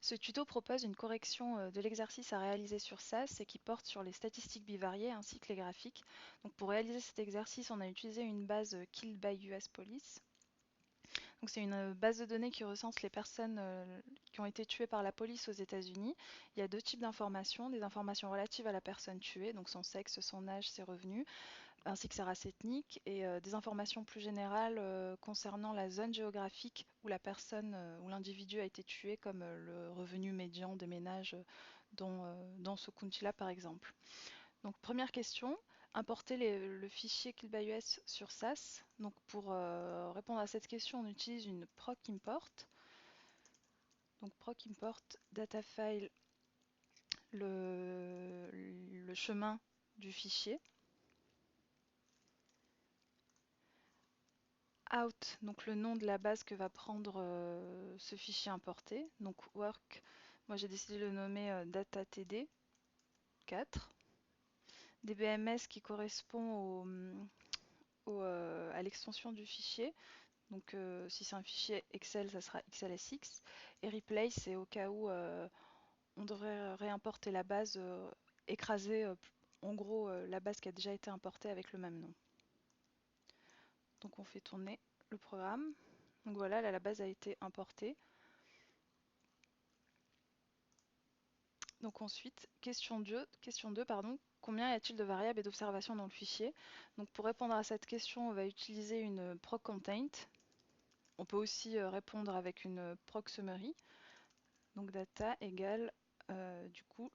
Ce tuto propose une correction de l'exercice à réaliser sur SAS et qui porte sur les statistiques bivariées ainsi que les graphiques. Donc pour réaliser cet exercice, on a utilisé une base Killed by US Police. Donc c'est une base de données qui recense les personnes qui ont été tuées par la police aux États-Unis. Il y a deux types d'informations, des informations relatives à la personne tuée, donc son sexe, son âge, ses revenus, ainsi que sa race ethnique, et des informations plus générales concernant la zone géographique où la personne ou l'individu a été tué, comme le revenu médian des ménages dans ce county-là par exemple. Donc première question, importer le fichier KillByUS sur SAS. Donc pour répondre à cette question, on utilise une proc import. Donc proc import datafile le chemin du fichier. Out, donc le nom de la base que va prendre ce fichier importé. Donc work, moi j'ai décidé de le nommer datatd 4. DBMS qui correspond à l'extension du fichier. Donc si c'est un fichier Excel, ça sera XLSX. Et replace, c'est au cas où on devrait réimporter la base, écraser en gros la base qui a déjà été importée avec le même nom. Donc on fait tourner le programme. Donc voilà, là la base a été importée. Donc ensuite, question 2, combien y a-t-il de variables et d'observations dans le fichier? Donc pour répondre à cette question, on va utiliser une proc content. On peut aussi répondre avec une proc summary. Donc data égale du coup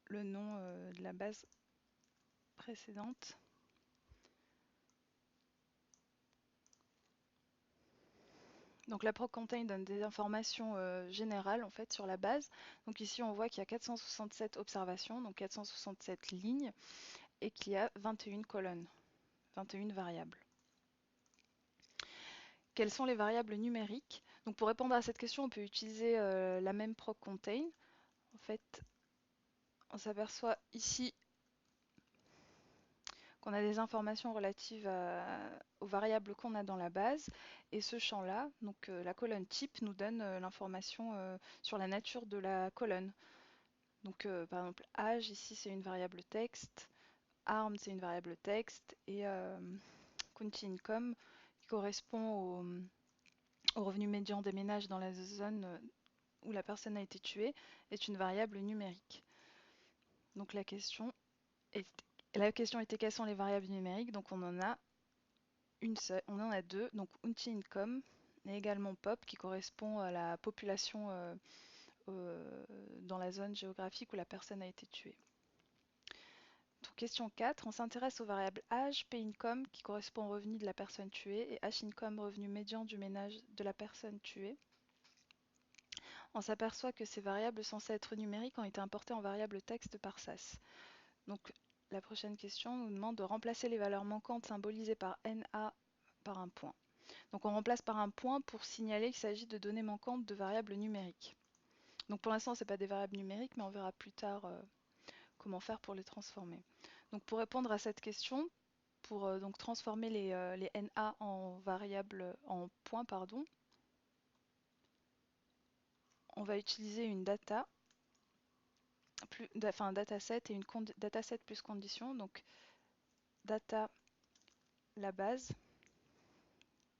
le nom de la base précédente. Donc la proc contain donne des informations générales en fait sur la base. Donc ici on voit qu'il y a 467 observations, donc 467 lignes, et qu'il y a 21 colonnes, 21 variables. Quelles sont les variables numériques? Donc pour répondre à cette question, on peut utiliser la même proc contain. En fait, on s'aperçoit ici qu'on a des informations relatives aux variables qu'on a dans la base. Et ce champ-là, donc la colonne type, nous donne l'information sur la nature de la colonne. Donc par exemple, âge, ici c'est une variable texte, arm c'est une variable texte, et county income, qui correspond au revenu médian des ménages dans la zone où la personne a été tuée, est une variable numérique. Donc la question était quelles sont les variables numériques. Donc on en a une seule, on en a deux. Donc county income et également pop qui correspond à la population dans la zone géographique où la personne a été tuée. Donc, question 4, on s'intéresse aux variables âge, P-income qui correspond au revenu de la personne tuée et H-income, revenu médian du ménage de la personne tuée. On s'aperçoit que ces variables censées être numériques ont été importées en variable texte par SAS. Donc la prochaine question nous demande de remplacer les valeurs manquantes symbolisées par NA par un point. Donc on remplace par un point pour signaler qu'il s'agit de données manquantes de variables numériques. Donc pour l'instant, ce n'est pas des variables numériques, mais on verra plus tard comment faire pour les transformer. Donc pour répondre à cette question, pour donc transformer les NA en variables, en points, pardon, on va utiliser une data, enfin un dataset et une dataset plus condition. Donc data, la base,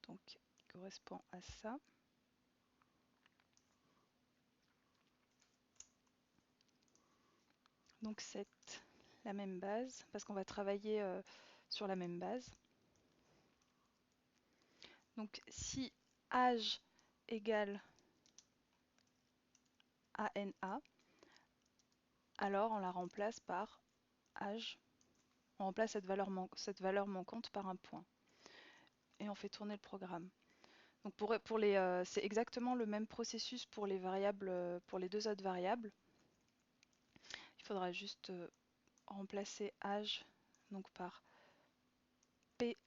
donc qui correspond à ça. Donc c'est la même base, parce qu'on va travailler sur la même base. Donc si âge égale ANA, alors on la remplace par âge. On remplace cette valeur manquante par un point. Et on fait tourner le programme. Donc c'est exactement le même processus pour les variables, pour les deux autres variables. Il faudra juste remplacer âge donc par P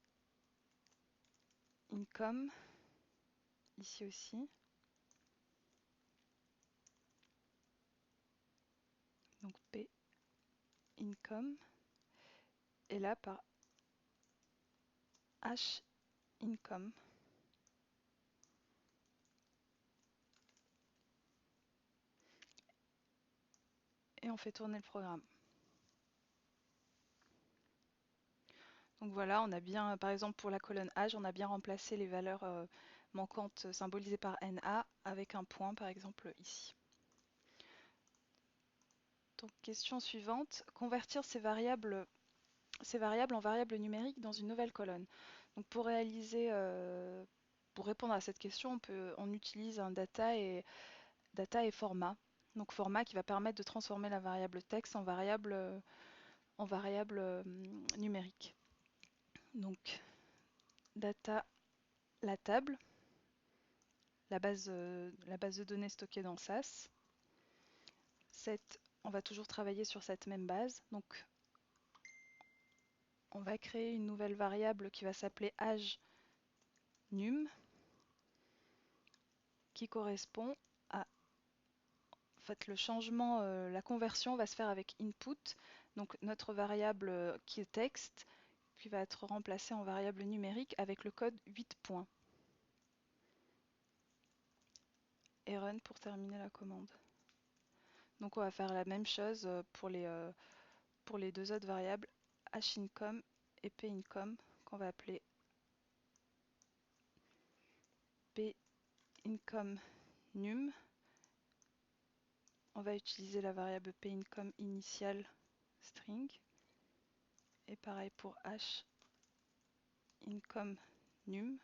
income ici aussi. Donc P income et là par H income. et on fait tourner le programme. Donc voilà, on a bien, par exemple pour la colonne âge, on a bien remplacé les valeurs manquantes symbolisées par NA avec un point par exemple ici. Donc question suivante, convertir ces variables en variables numériques dans une nouvelle colonne. Donc pour répondre à cette question, on utilise un data et format. Donc format qui va permettre de transformer la variable texte en variable numérique. Donc data, la table, la base de données stockée dans SAS. On va toujours travailler sur cette même base. Donc on va créer une nouvelle variable qui va s'appeler âge num, qui correspond à, en fait, le changement, la conversion va se faire avec input, donc notre variable qui est texte, qui va être remplacée en variable numérique avec le code 8 points. Et run pour terminer la commande. Donc on va faire la même chose pour les deux autres variables, hincome et pincome, qu'on va appeler pincome num. On va utiliser la variable pincome initial string. Et pareil pour hincome num,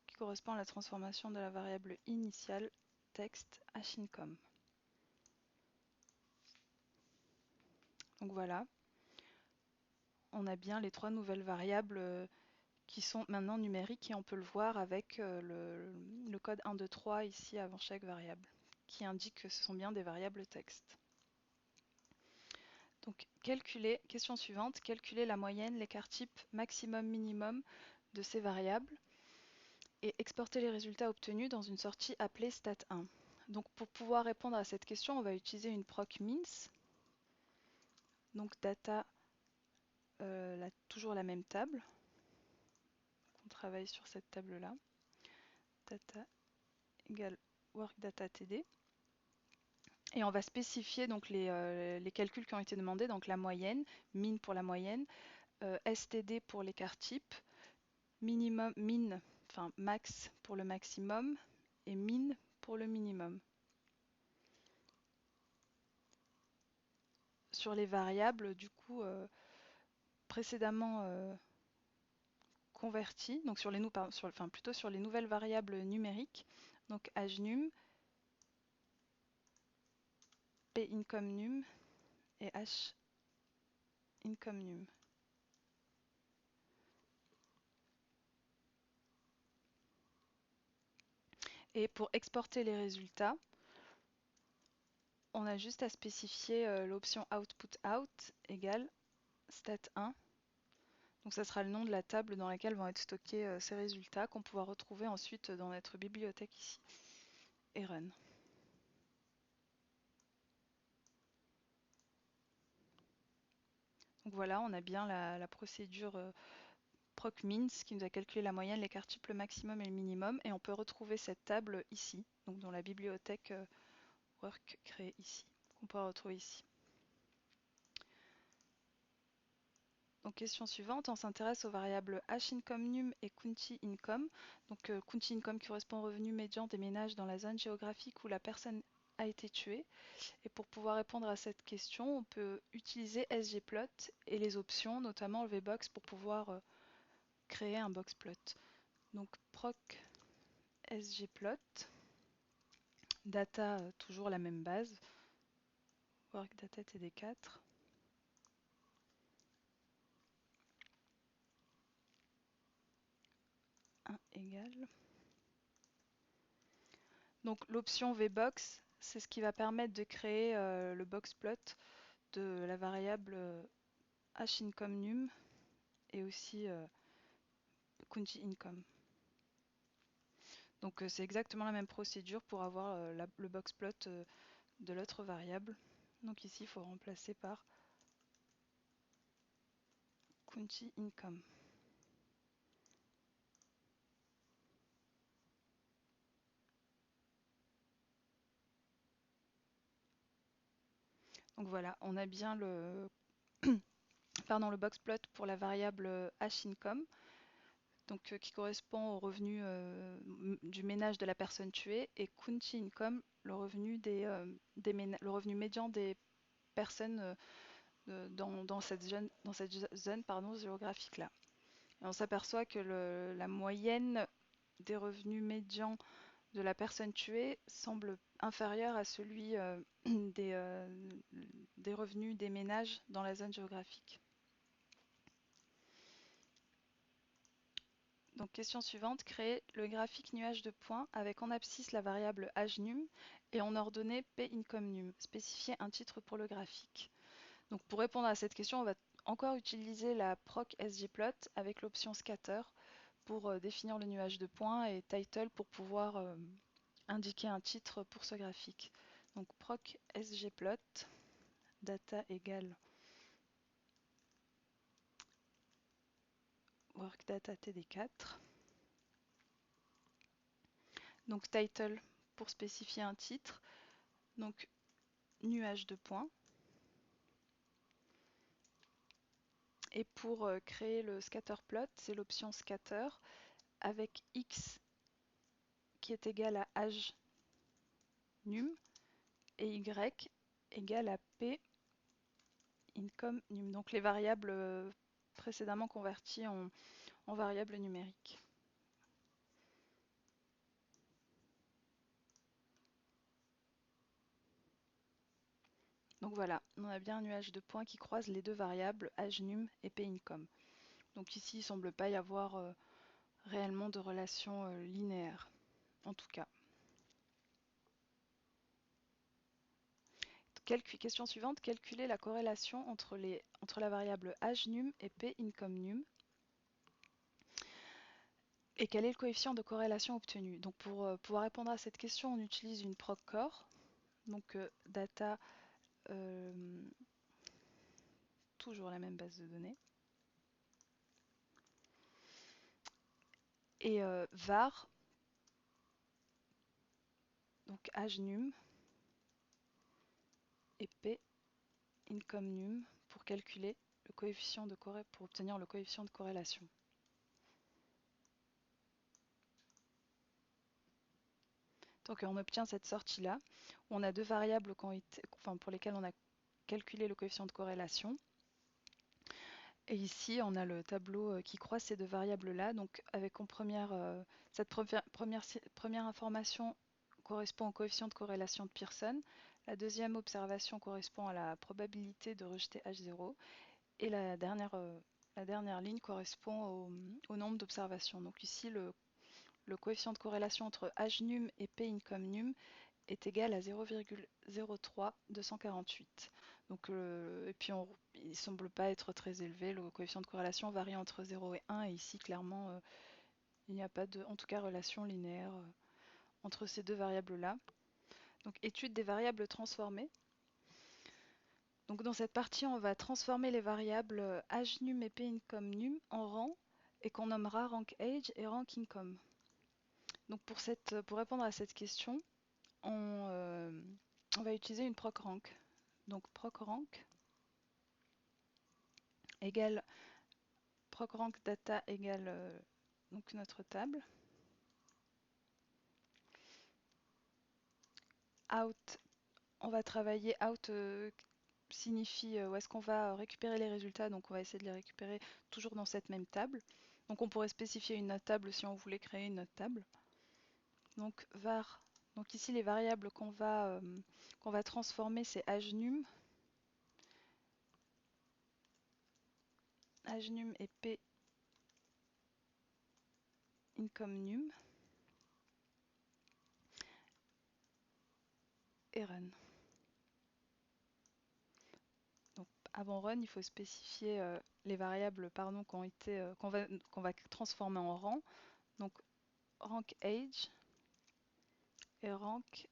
qui correspond à la transformation de la variable initiale texte hincome. Donc voilà, on a bien les trois nouvelles variables qui sont maintenant numériques et on peut le voir avec le code 1, 2, 3 ici avant chaque variable, qui indique que ce sont bien des variables texte. Donc question suivante, calculer la moyenne, l'écart type maximum minimum de ces variables et exporter les résultats obtenus dans une sortie appelée stat1. Donc pour pouvoir répondre à cette question, on va utiliser une proc means. Donc data, toujours la même table. On travaille sur cette table-là. Data égale workData_td. Et on va spécifier donc les calculs qui ont été demandés, donc la moyenne, min pour la moyenne, std pour l'écart type, max pour le maximum et min pour le minimum. Sur les variables du coup précédemment converties, donc plutôt sur les nouvelles variables numériques, donc agenum, pincome_num et hincome_num. Et pour exporter les résultats, on a juste à spécifier l'option output_out égale stat1. Donc ça sera le nom de la table dans laquelle vont être stockés ces résultats qu'on pourra retrouver ensuite dans notre bibliothèque ici. Et run. Donc voilà, on a bien la procédure procmins qui nous a calculé la moyenne, l'écart type, le maximum et le minimum. Et on peut retrouver cette table ici, donc dans la bibliothèque work créée ici, qu'on pourra retrouver ici. Donc question suivante, on s'intéresse aux variables hincome_num et county_income. Donc county_income qui correspond au revenu médian des ménages dans la zone géographique où la personne a été tuée. Et pour pouvoir répondre à cette question, on peut utiliser sgplot et les options, notamment le vbox pour pouvoir créer un boxplot. Donc proc sgplot, data toujours la même base, workData td4. Égale. Donc l'option vbox, c'est ce qui va permettre de créer le boxplot de la variable hincome_num et aussi county_income. Donc c'est exactement la même procédure pour avoir le boxplot de l'autre variable. Donc ici il faut remplacer par county_income. Donc voilà, on a bien le boxplot pour la variable h-income, donc qui correspond au revenu du ménage de la personne tuée, et Kunchi income, le revenu le revenu médian des personnes dans cette zone pardon, géographique-là. Et on s'aperçoit que la moyenne des revenus médians de la personne tuée semble inférieur à celui des revenus des ménages dans la zone géographique. Donc question suivante, créer le graphique nuage de points avec en abscisse la variable HNUM et en ordonnée PIncome_num. Spécifier un titre pour le graphique. Donc pour répondre à cette question, on va encore utiliser la proc sgplot avec l'option scatter pour définir le nuage de points et title pour pouvoir indiquer un titre pour ce graphique. Donc proc sgplot, data égale workdata td4. Donc title pour spécifier un titre. Donc nuage de points. Et pour créer le scatterplot, c'est l'option scatter avec x qui est égal à h num et y égale à p income num. Donc les variables précédemment converties en variables numériques. Donc voilà, on a bien un nuage de points qui croise les deux variables HNUM et PIncome. Donc ici, il ne semble pas y avoir réellement de relation linéaire, en tout cas. Question suivante, calculer la corrélation entre la variable HNUM et PIncome_num. Et quel est le coefficient de corrélation obtenu? Donc pour pouvoir répondre à cette question, on utilise une proc_core. Donc data, toujours la même base de données. Et var, donc HNUM et PIncome_num pour calculer le coefficient pour obtenir le coefficient de corrélation. Donc on obtient cette sortie-là, où on a deux variables pour lesquelles on a calculé le coefficient de corrélation. Et ici, on a le tableau qui croise ces deux variables-là. Donc avec cette première information correspond au coefficient de corrélation de Pearson. La deuxième observation correspond à la probabilité de rejeter H0. Et la dernière ligne correspond au nombre d'observations. Donc ici, le coefficient de corrélation entre HNUM et PIncome_num est égal à 0,03248. Donc, et puis il ne semble pas être très élevé, le coefficient de corrélation varie entre 0 et 1, et ici clairement il n'y a pas de, en tout cas, relation linéaire entre ces deux variables-là. Donc étude des variables transformées. Donc dans cette partie, on va transformer les variables HNUM et PIncome_num en rang et qu'on nommera rankAge et rankIncome. Donc pour répondre à cette question, on va utiliser une procrank. Donc procrank égale procrank data égale donc notre table. Out, on va travailler out signifie où est-ce qu'on va récupérer les résultats, donc on va essayer de les récupérer toujours dans cette même table. Donc on pourrait spécifier une note table si on voulait créer une note table. Donc var, donc ici les variables qu'on va transformer, c'est HNUM, HNUM et PIncome_num et run. Donc avant run, il faut spécifier les variables qu'on va transformer en rang. Donc rankAge et rankIncome.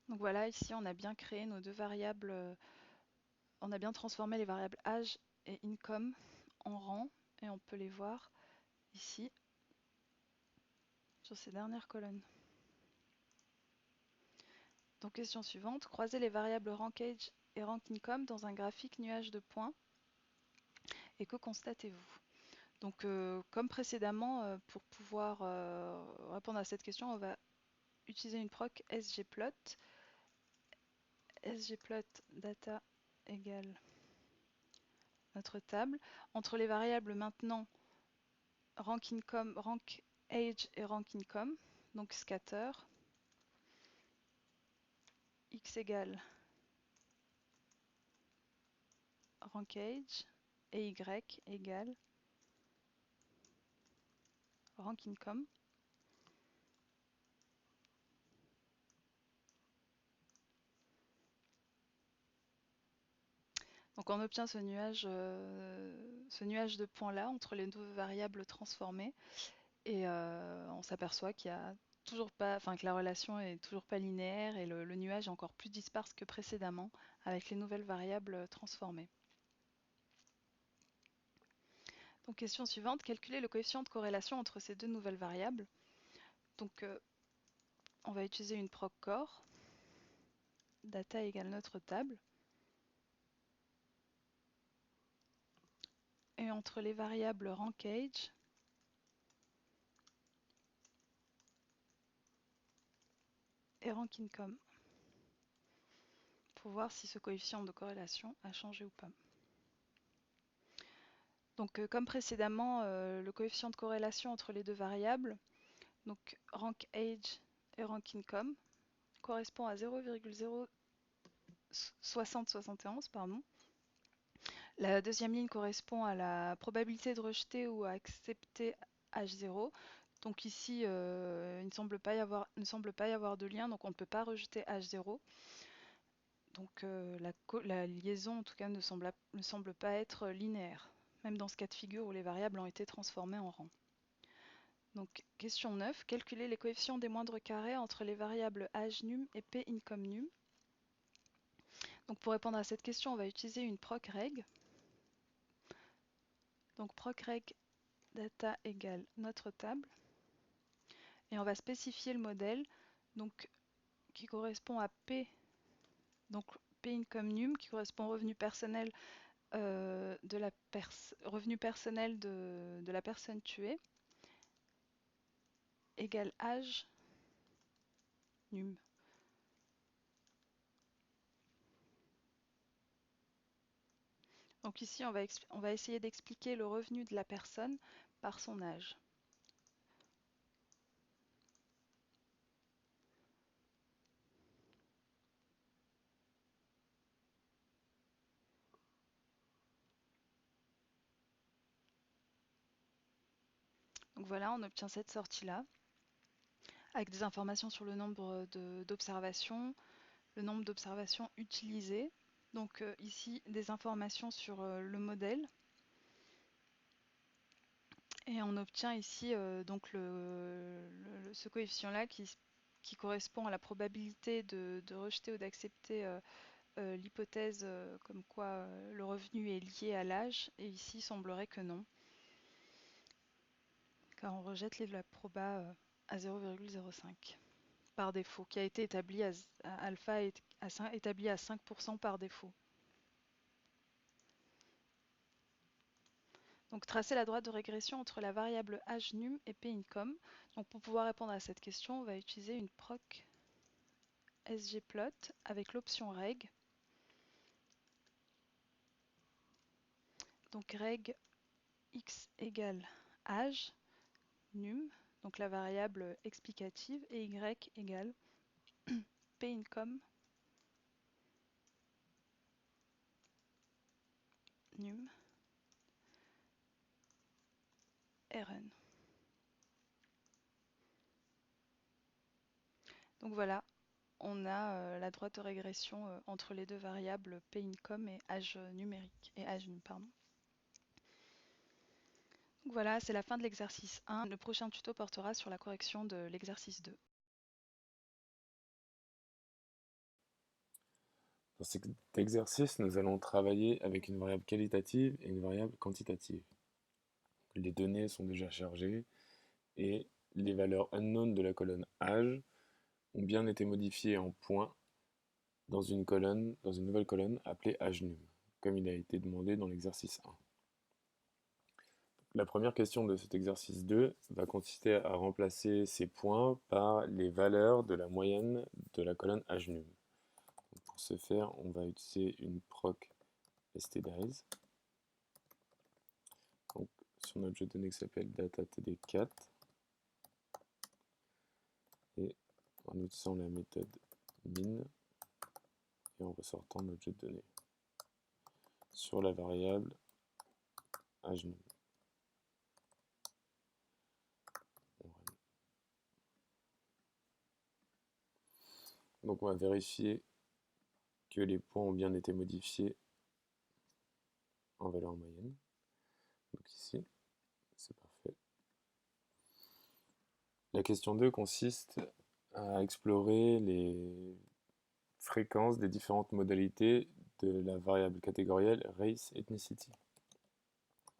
Donc voilà, ici on a bien créé nos deux variables, on a bien transformé les variables age et income en rang, et on peut les voir ici. sur ces dernières colonnes. Donc question suivante, croisez les variables rankAge et rankIncome dans un graphique nuage de points et que constatez-vous? Donc comme précédemment, pour pouvoir répondre à cette question, on va utiliser une proc sgplot. Sgplot data égale notre table. Entre les variables maintenant rankIncome, rankAge et rankIncome, donc scatter, x égale rankAge et y égale rankIncome. Donc on obtient ce nuage de points là entre les deux variables transformées et on s'aperçoit qu'il y a toujours pas, enfin que la relation est toujours pas linéaire et le nuage est encore plus disparse que précédemment avec les nouvelles variables transformées. Donc question suivante, calculer le coefficient de corrélation entre ces deux nouvelles variables. Donc on va utiliser une proc core, data égale notre table. Et entre les variables rankAge et rankIncome pour voir si ce coefficient de corrélation a changé ou pas. Donc comme précédemment, le coefficient de corrélation entre les deux variables, donc rankAge et rankIncome, correspond à 0,06071, pardon. La deuxième ligne correspond à la probabilité de rejeter ou accepter H0. Donc ici, il ne semble pas y avoir de lien, donc on ne peut pas rejeter H0. Donc la liaison, en tout cas, ne semble pas être linéaire, même dans ce cas de figure où les variables ont été transformées en rang. Donc question 9, calculer les coefficients des moindres carrés entre les variables HNUM et PIncomNum. Donc pour répondre à cette question, on va utiliser une procreg. Donc procreg data égale notre table. Et on va spécifier le modèle donc, qui correspond à P, donc PIncomNum, qui correspond au revenu personnel de la personne tuée, égale âge num. Donc ici, on va essayer d'expliquer le revenu de la personne par son âge. Donc voilà, on obtient cette sortie-là, avec des informations sur le nombre d'observations, le nombre d'observations utilisées. Donc ici, des informations sur le modèle. Et on obtient ici donc ce coefficient-là qui correspond à la probabilité de rejeter ou d'accepter l'hypothèse comme quoi le revenu est lié à l'âge. Et ici, il semblerait que non, car on rejette la proba à 0,05 par défaut, qui a été établi alpha est établi à 5% par défaut. Donc tracer la droite de régression entre la variable HNUM et PIncome. Donc pour pouvoir répondre à cette question, on va utiliser une proc sgplot avec l'option reg. Donc reg x égale âge num, donc la variable explicative, et y égale PIncome num rn. Donc voilà, on a la droite de régression entre les deux variables PIncome et âge numérique et âge num, pardon. Donc voilà, c'est la fin de l'exercice 1. Le prochain tuto portera sur la correction de l'exercice 2. Dans cet exercice, nous allons travailler avec une variable qualitative et une variable quantitative. Les données sont déjà chargées et les valeurs unknown de la colonne âge ont bien été modifiées en points dans une nouvelle colonne appelée âgenum, comme il a été demandé dans l'exercice 1. La première question de cet exercice 2 va consister à remplacer ces points par les valeurs de la moyenne de la colonne âgenum. Pour ce faire, on va utiliser une proc stdies. Donc, sur notre jeu de données qui s'appelle datatd4 et en utilisant la méthode min et en ressortant notre jeu de données sur la variable âgenum. Donc on va vérifier que les points ont bien été modifiés en valeur moyenne. Donc ici, c'est parfait. La question 2 consiste à explorer les fréquences des différentes modalités de la variable catégorielle race ethnicity.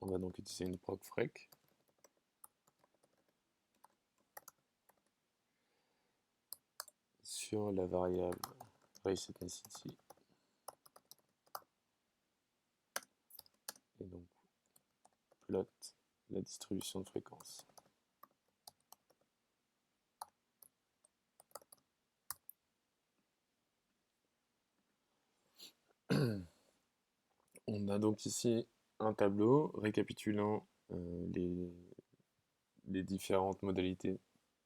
On va donc utiliser une proc frec. Sur la variable race ethnicity. Et donc plot la distribution de fréquences. On a donc ici un tableau récapitulant les différentes modalités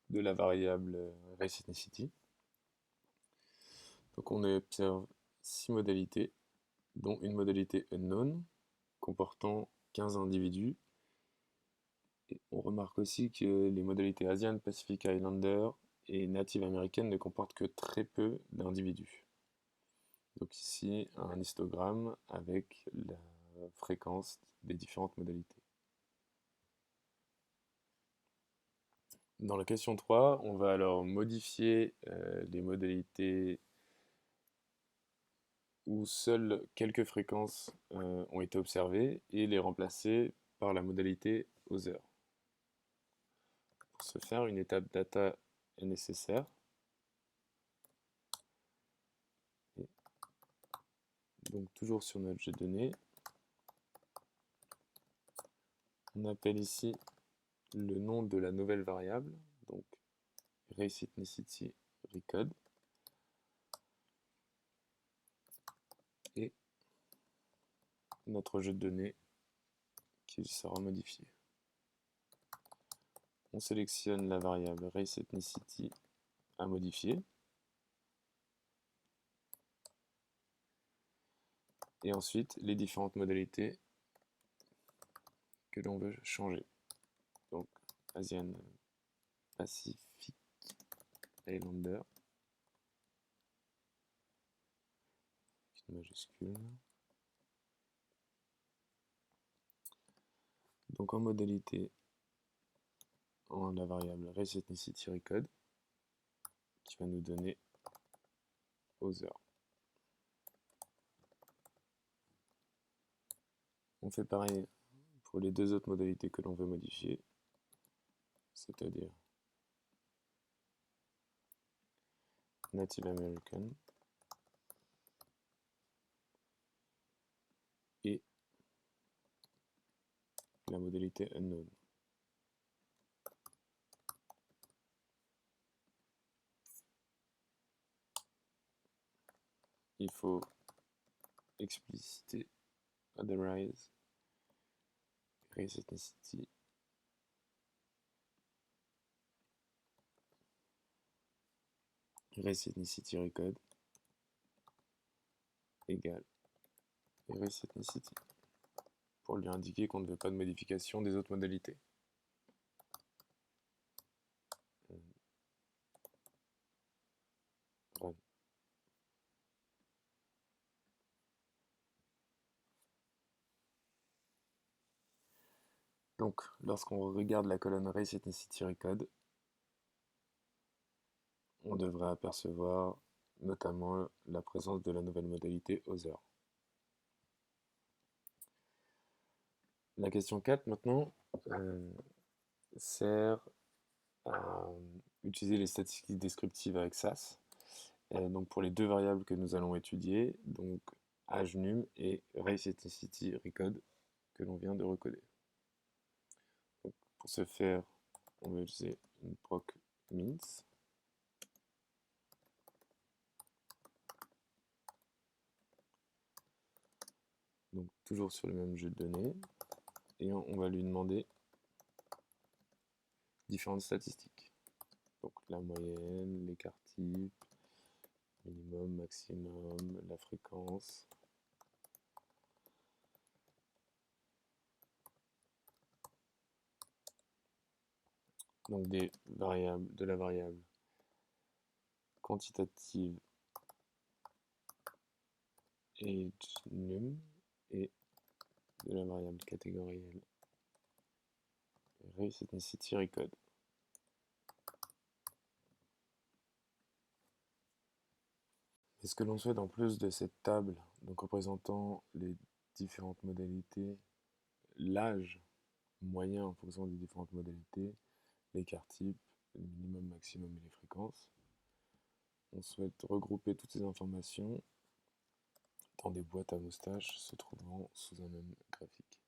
de la variable race ethnicity. Donc on observe 6 modalités, dont une modalité unknown comportant 15 individus. Et on remarque aussi que les modalités Asian Pacific Islander et Native américaine ne comportent que très peu d'individus. Donc ici, un histogramme avec la fréquence des différentes modalités. Dans la question 3, on va alors modifier les modalités où seules quelques fréquences ont été observées et les remplacer par la modalité Other. Pour ce faire, une étape data est nécessaire. Et donc toujours sur notre jeu de données, on appelle ici le nom de la nouvelle variable, donc race ethnicity recode, et notre jeu de données qui sera modifié. On sélectionne la variable race ethnicity à modifier, et ensuite les différentes modalités que l'on veut changer. Donc Asian Pacific Islander, une majuscule. Donc en modalité, on a la variable race ethnicity recode qui va nous donner Other. On fait pareil pour les deux autres modalités que l'on veut modifier, c'est-à-dire Native American et la modalité unknown. Il faut expliciter otherize race ethnicity recode égale race ethnicity pour lui indiquer qu'on ne veut pas de modification des autres modalités. Run. Donc, lorsqu'on regarde la colonne race ethnicity recode, on devrait apercevoir notamment la présence de la nouvelle modalité Other. La question 4 maintenant sert utiliser les statistiques descriptives avec SAS. Donc pour les deux variables que nous allons étudier, donc âge num et race ethnicity recode que l'on vient de recoder. Donc pour ce faire, on va utiliser une proc mince. Donc toujours sur le même jeu de données, et on va lui demander différentes statistiques. Donc la moyenne, l'écart type, minimum, maximum, la fréquence. Donc des variables, de la variable quantitative age num et de la variable catégorielle race ethnicity recode. Et ce que l'on souhaite en plus de cette table, donc représentant les différentes modalités, l'âge moyen en fonction des différentes modalités, l'écart type, le minimum, maximum et les fréquences, on souhaite regrouper toutes ces informations dans des boîtes à moustaches se trouvant sous un même graphique.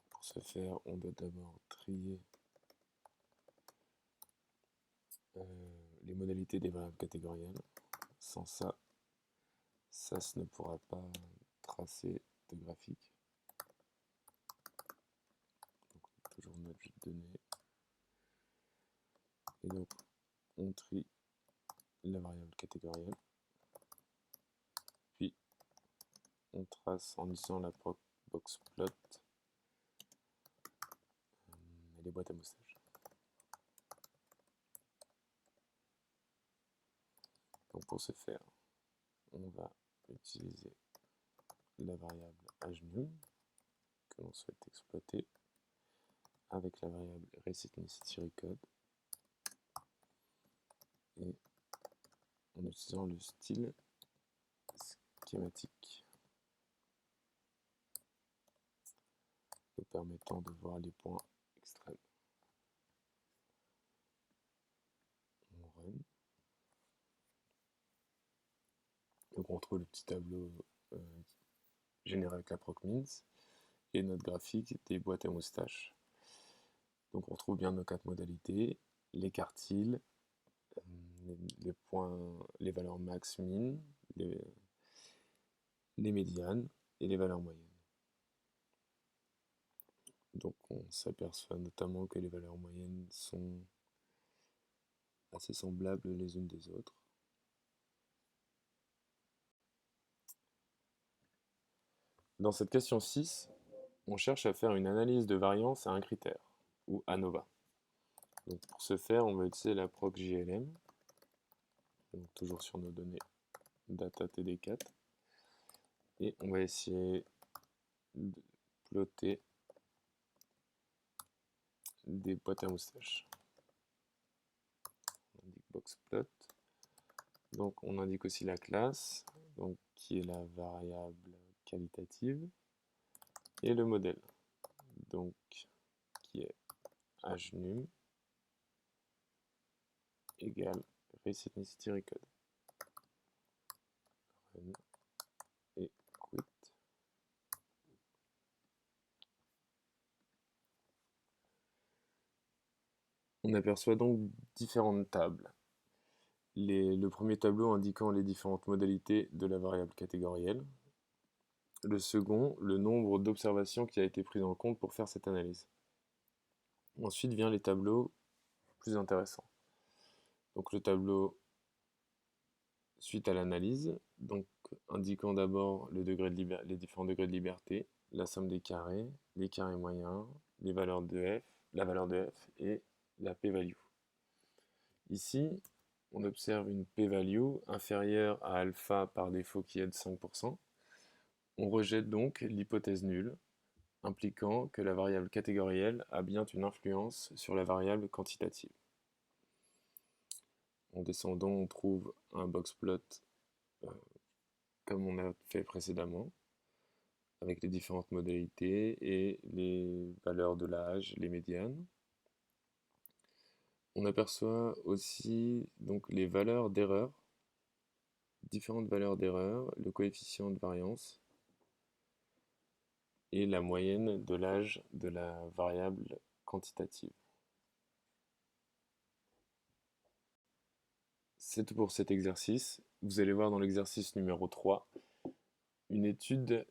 Pour ce faire, on doit d'abord trier les modalités des variables catégorielles. Sans ça, SAS ne pourra pas tracer de graphique. Donc, toujours notre jeu de données. Et donc, on trie la variable catégorielle. Puis, on trace en utilisant la proc boxplot les boîtes à moustaches. Donc, pour ce faire, on va utiliser la variable agenum que l'on souhaite exploiter avec la variable race ethnicity recode et en utilisant le style schématique nous permettant de voir les points extrêmes. On run. Donc on retrouve le petit tableau généré avec la proc mince et notre graphique des boîtes à moustaches. Donc on retrouve bien nos quatre modalités, les quartiles, les points, les valeurs max, min, les médianes et les valeurs moyennes. Donc on s'aperçoit notamment que les valeurs moyennes sont assez semblables les unes des autres. Dans cette question 6, on cherche à faire une analyse de variance à un critère, ou ANOVA. Donc pour ce faire, on va utiliser la proc JLM, donc toujours sur nos données data TD4, et on va essayer de plotter des boîtes à moustaches. On indique boxplot. Donc on indique aussi la classe, donc, qui est la variable qualitative, et le modèle, donc qui est agenum égale race ethnicity recode. Run et quit. On aperçoit donc différentes tables. Le premier tableau indiquant les différentes modalités de la variable catégorielle. Le second, le nombre d'observations qui a été pris en compte pour faire cette analyse. Ensuite vient les tableaux plus intéressants. Donc le tableau suite à l'analyse, donc indiquant d'abord le degré de les différents degrés de liberté, la somme des carrés, les carrés moyens, les valeurs de f, la valeur de f et la p-value. Ici, on observe une p-value inférieure à alpha par défaut qui est de 5%. On rejette donc l'hypothèse nulle, impliquant que la variable catégorielle a bien une influence sur la variable quantitative. En descendant, on trouve un boxplot comme on a fait précédemment, avec les différentes modalités et les valeurs de l'âge, les médianes. On aperçoit aussi donc les valeurs d'erreur, différentes valeurs d'erreur, le coefficient de variance et la moyenne de l'âge de la variable quantitative. C'est tout pour cet exercice. Vous allez voir dans l'exercice numéro 3 une étude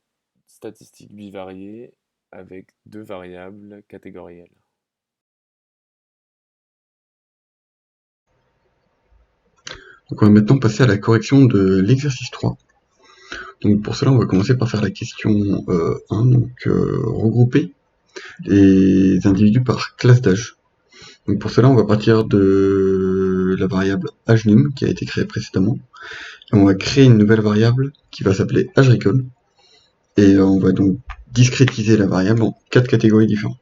statistique bivariée avec deux variables catégorielles. Donc on va maintenant passer à la correction de l'exercice 3. Donc pour cela, on va commencer par faire la question 1, donc regrouper les individus par classe d'âge. Donc pour cela, on va partir de la variable agenum qui a été créée précédemment. Et on va créer une nouvelle variable qui va s'appeler agerecon. Et on va donc discrétiser la variable en 4 catégories différentes.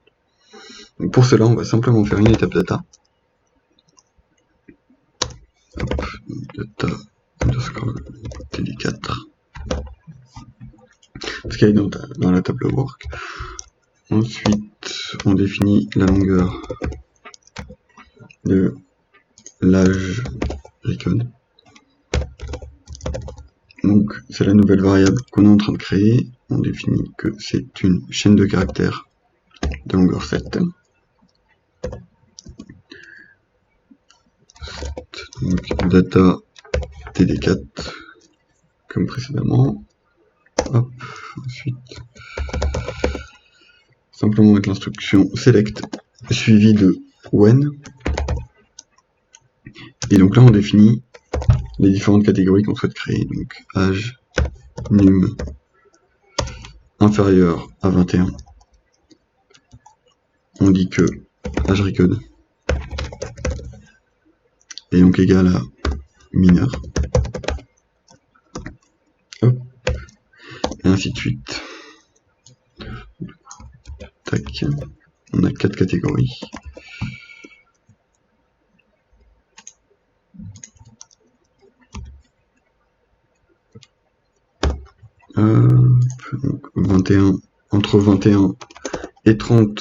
Donc pour cela, on va simplement faire une étape data. Hop, data underscore td4. Ce qu'il y a dans la table work. Ensuite, on définit la longueur de l'âge recon. Donc, c'est la nouvelle variable qu'on est en train de créer. On définit que c'est une chaîne de caractères de longueur 7. Donc, data td4 comme précédemment. Hop, ensuite, simplement avec l'instruction select suivi de when. Et donc là, on définit les différentes catégories qu'on souhaite créer. Donc, âge, num, inférieur à 21. On dit que âge recode est donc égal à mineur. Hop. Et ainsi de suite. Tac. On a 4 catégories. Donc 21, entre 21 et 30,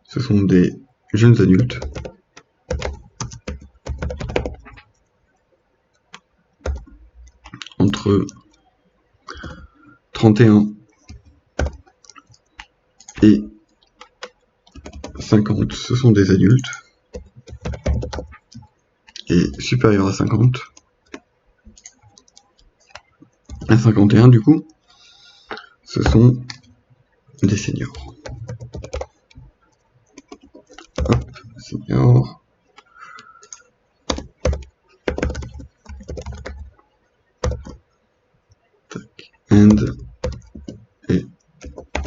ce sont des jeunes adultes. Entre 31 et 50, ce sont des adultes. Et supérieur à 50, à 51 du coup, ce sont des seniors. Hop, seniors. Tac, and et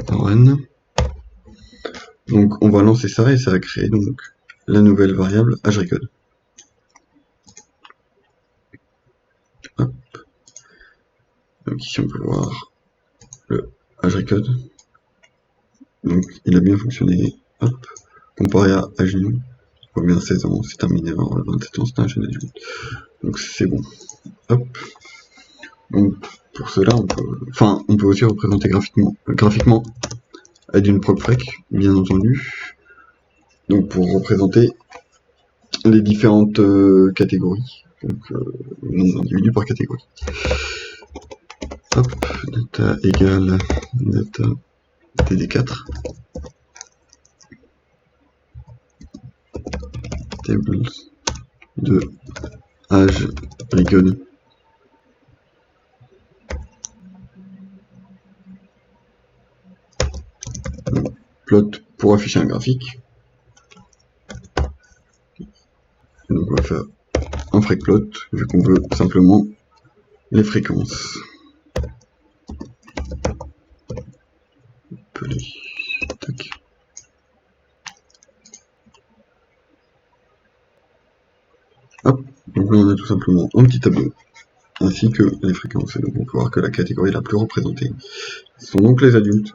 run. Donc on va lancer ça et ça va créer donc la nouvelle variable agerecode. Hop. Donc ici on peut voir le agerecode. Donc il a bien fonctionné. Hop. Comparé à agenum, on voit bien 16 ans, c'est un mineur, 27 ans, c'est un jeune adulte. Donc c'est bon. Hop. Donc pour cela, on peut aussi représenter graphiquement avec une procfrec, bien entendu. Donc pour représenter les différentes catégories, donc nombre d'individus par catégorie. Hop, data égale data td4. Tables de âge recode. Plot pour afficher un graphique. Donc on va faire un frec-plot vu qu'on veut simplement les fréquences. Tac. Hop, donc là on a tout simplement un petit tableau ainsi que les fréquences. Et donc on peut voir que la catégorie la plus représentée sont donc les adultes.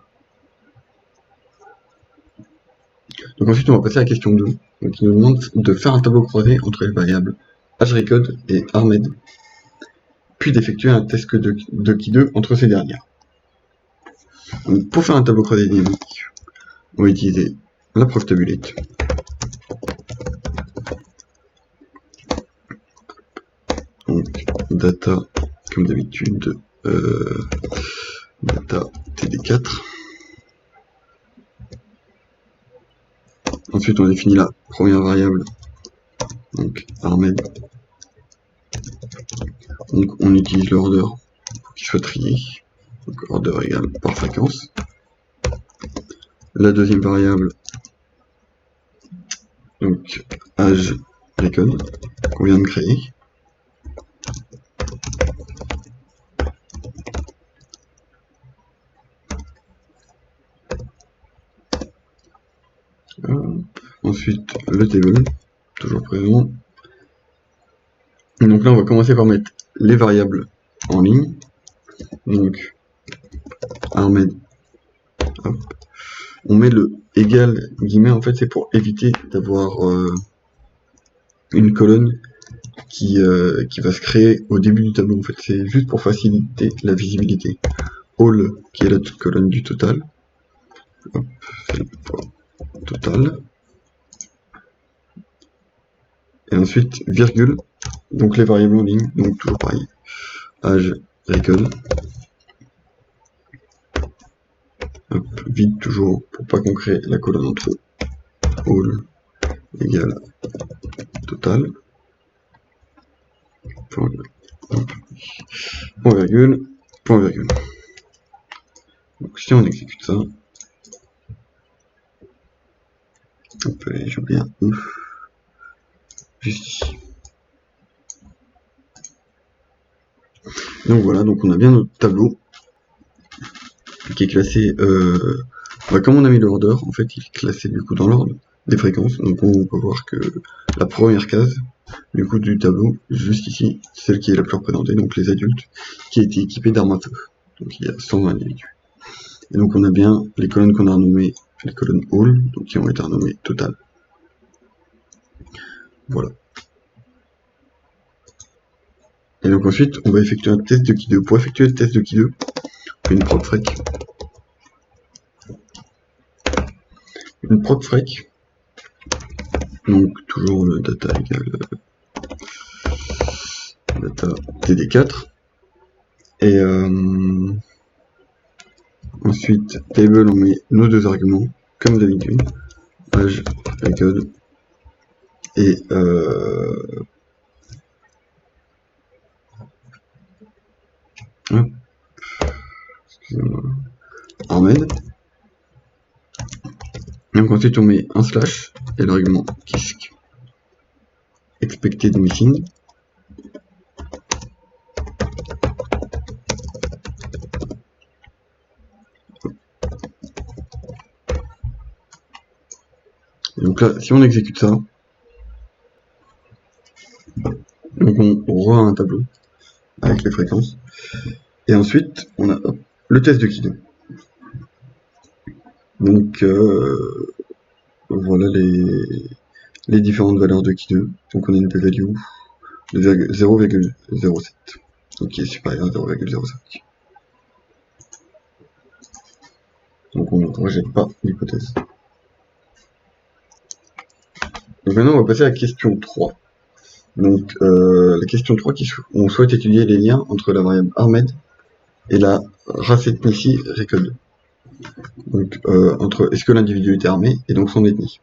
Donc ensuite on va passer à la question 2, donc qui nous demande de faire un tableau croisé entre les variables agerecode et armed, puis d'effectuer un test de Ki2 entre ces dernières. Donc pour faire un tableau croisé dynamique, on va utiliser la preuve tabulate. data, comme d'habitude, data td4. Ensuite, on définit la première variable, donc Ahmed. Donc, on utilise l'order pour qu'il soit trié. Donc, order égale par fréquence. La deuxième variable, donc âge recon, qu'on vient de créer. Ensuite, le table, toujours présent. Donc là, on va commencer par mettre les variables en ligne. Donc, Ahmed, hop. On met le égal guillemets, en fait, c'est pour éviter d'avoir une colonne qui va se créer au début du tableau. En fait, c'est juste pour faciliter la visibilité. All, qui est la colonne du total. Hop, total. Et ensuite, virgule, donc les variables en ligne, donc toujours pareil. Âge, recon. Hop, vide toujours, pour pas qu'on crée la colonne entre all égale total. Point virgule, point virgule. Donc si on exécute ça, hop, j'ai oublié un ouf. Juste ici. Donc voilà, donc on a bien notre tableau qui est classé, comme on a mis l'order, en fait il est classé du coup dans l'ordre des fréquences. Donc on peut voir que la première case du coup du tableau, juste ici, celle qui est la plus représentée, donc les adultes, qui a été équipée d'armes à feu. Donc il y a 120 individus. Et donc on a bien les colonnes qu'on a renommées les colonnes all, donc qui ont été renommées total. Voilà. Et donc ensuite, on va effectuer un test de Key2. Pour effectuer le test de Key2, on fait une procfrec. Une procfrec. Donc toujours le data égale data td4. Et ensuite, table, on met nos deux arguments, comme d'habitude. Âge, recode. Et excusez-moi, Ahmed. Donc ensuite on met un slash et l'argument kisk expected missing. Et donc là, si on exécute ça, donc on voit un tableau avec les fréquences. Et ensuite, on a le test de Key2. Donc voilà les différentes valeurs de Key2. Donc on a une p-value de 0,07, donc qui est supérieur à 0,05. Donc on ne rejette pas l'hypothèse. Donc maintenant on va passer à la question 3. Donc la question 3, on souhaite étudier les liens entre la variable Ahmed et la race ethnicie recode. Donc entre est-ce que l'individu est armé et donc son ethnie.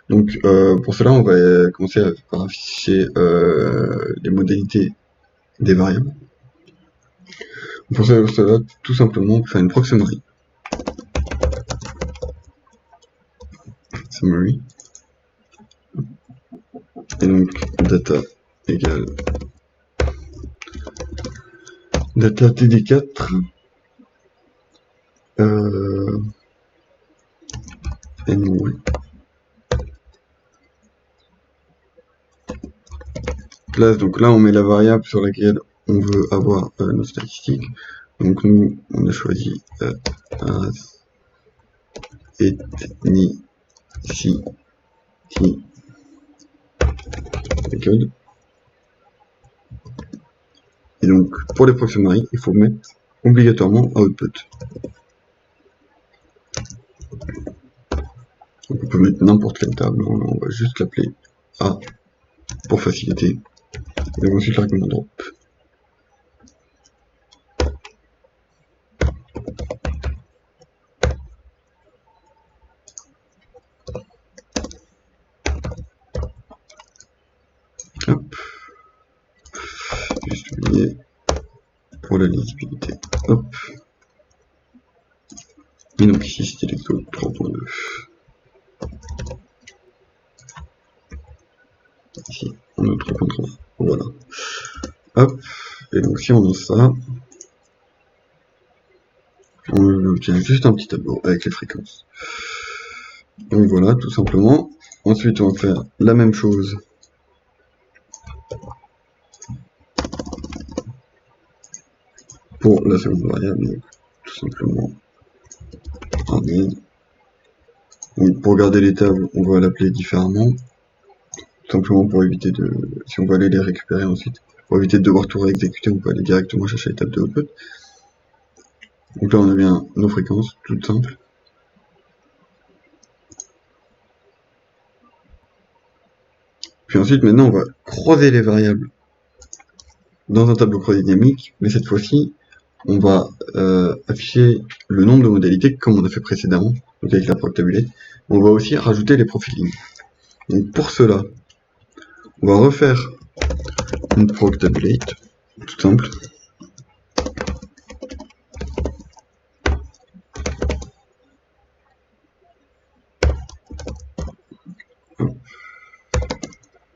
Donc pour cela on va commencer par afficher les modalités des variables. Pour cela tout simplement on peut faire une proc summary. Summary. Et donc data égale data td4 n classe. Donc là on met la variable sur laquelle on veut avoir nos statistiques. Donc nous on a choisi race ethnie si code. Et donc pour les proc summary, il faut mettre obligatoirement output. Donc on peut mettre n'importe quelle table, on va juste l'appeler A pour faciliter. Et donc ensuite l'argument drop. la lisibilité. Hop. Et donc ici c'était l'exo 3.2. Ici on a 3.3. Voilà. Hop. Et donc si on lance ça, on obtient juste un petit tableau avec les fréquences. Donc voilà, tout simplement. Ensuite on va faire la même chose pour la seconde variable, donc tout simplement armed. Donc pour garder les tables, on va l'appeler différemment, tout simplement pour éviter de, si on va aller les récupérer ensuite, pour éviter de devoir tout réexécuter, on peut aller directement chercher les tables de output. Donc là on a bien nos fréquences, toutes simples. Puis ensuite maintenant on va croiser les variables dans un tableau croisé dynamique, mais cette fois-ci on va afficher le nombre de modalités comme on a fait précédemment, donc avec la proctabulate. On va aussi rajouter les profils lignes. Donc pour cela, on va refaire une proctabulate, tout simple.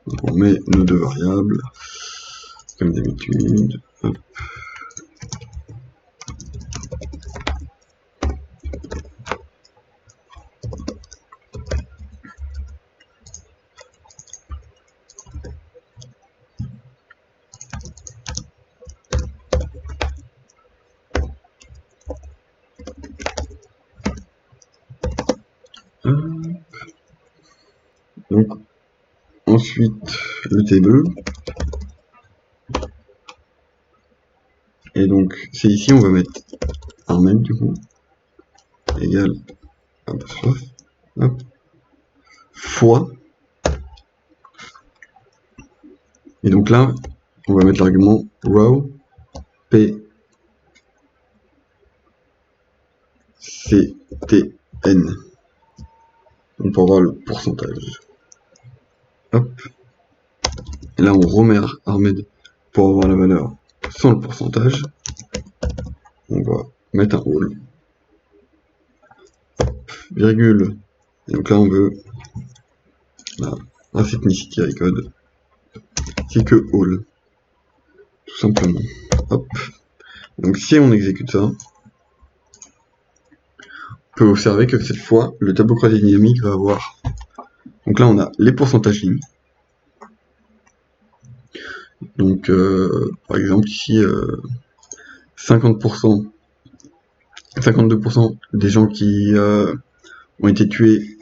Donc on met nos deux variables, comme d'habitude. Donc ensuite le T2. Et donc c'est ici on va mettre armed du coup égale apostrophe hop, fois. Et donc là on va mettre l'argument row p c t n. Donc pour avoir le pourcentage. Hop. Et là on remet armed pour avoir la valeur sans le pourcentage. On va mettre un all. Virgule. Et donc là on veut la ethnicity record. C'est que all. Tout simplement. Hop. Donc si on exécute ça, on peut observer que cette fois, le tableau croisé dynamique va avoir. Donc là on a les pourcentages lignes. Donc par exemple ici 50%, 52% des gens qui ont été tués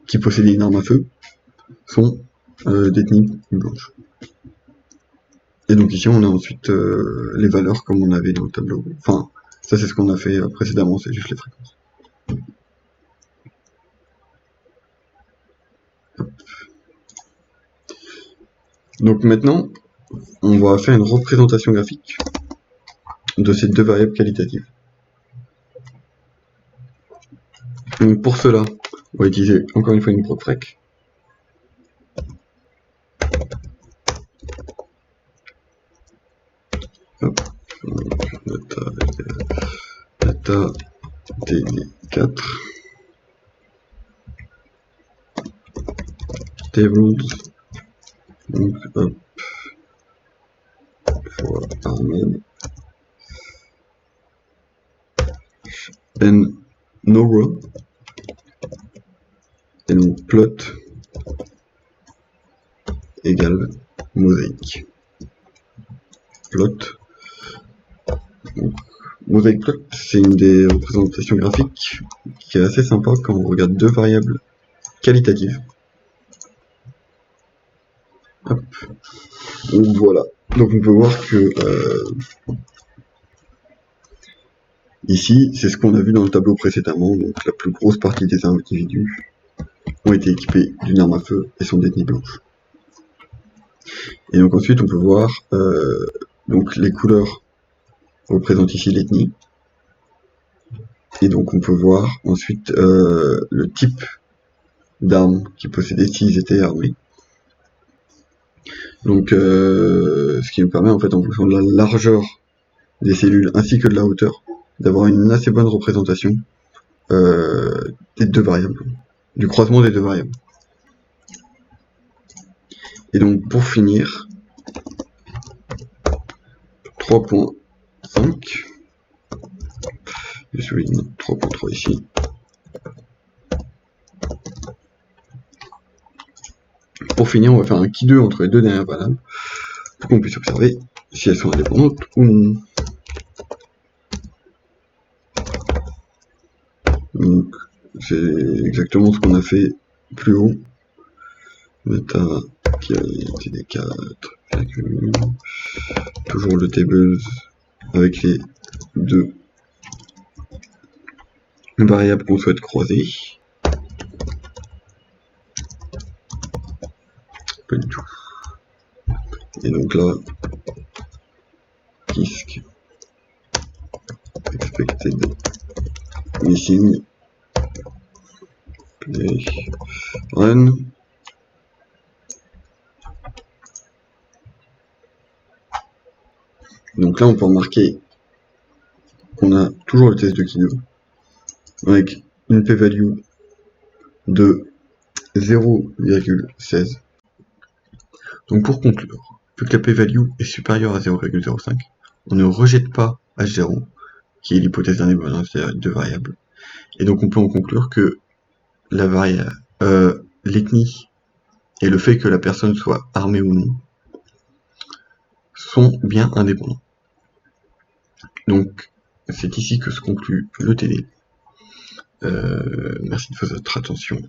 qui possédaient une arme à feu sont d'ethnie blanche. Et donc ici on a ensuite les valeurs comme on avait dans le tableau. Enfin, ça c'est ce qu'on a fait précédemment, c'est juste les fréquences. Hop. Donc maintenant, on va faire une représentation graphique de ces deux variables qualitatives. Donc pour cela, on va utiliser encore une fois une procfrec. Hop. Data DD4 tables, donc hop, fois armed n no row, et donc plot égale mosaïque. Plot. Donc, mosaïque plot, c'est une des représentations graphiques qui est assez sympa quand on regarde deux variables qualitatives. Hop. Donc voilà. Donc on peut voir que ici, c'est ce qu'on a vu dans le tableau précédemment. Donc la plus grosse partie des individus ont été équipés d'une arme à feu et sont d'ethnie blanche. Et donc ensuite, on peut voir donc les couleurs représentent ici l'ethnie. Et donc on peut voir ensuite le type d'armes qu'ils possédaient s'ils étaient armés. Donc ce qui nous permet en fait en fonction de la largeur des cellules ainsi que de la hauteur, d'avoir une assez bonne représentation des deux variables, du croisement des deux variables. Et donc pour finir, 3.5, je souligne 3.3 ici. Pour finir, on va faire un qui 2 entre les deux dernières variables pour qu'on puisse observer si elles sont indépendantes ou non. Donc c'est exactement ce qu'on a fait plus haut. Bêta qui a été des 4, toujours le table avec les deux variables qu'on souhaite croiser. Pas du tout. Et donc là, disk expected missing play run. Donc là, on peut remarquer qu'on a toujours le test de Kido avec une p-value de 0,16. Donc pour conclure, vu que la p-value est supérieure à 0,05, on ne rejette pas H0, qui est l'hypothèse d'indépendance des deux variables. Et donc on peut en conclure que la variable, l'ethnie et le fait que la personne soit armée ou non sont bien indépendants. Donc c'est ici que se conclut le TD. Merci de votre attention.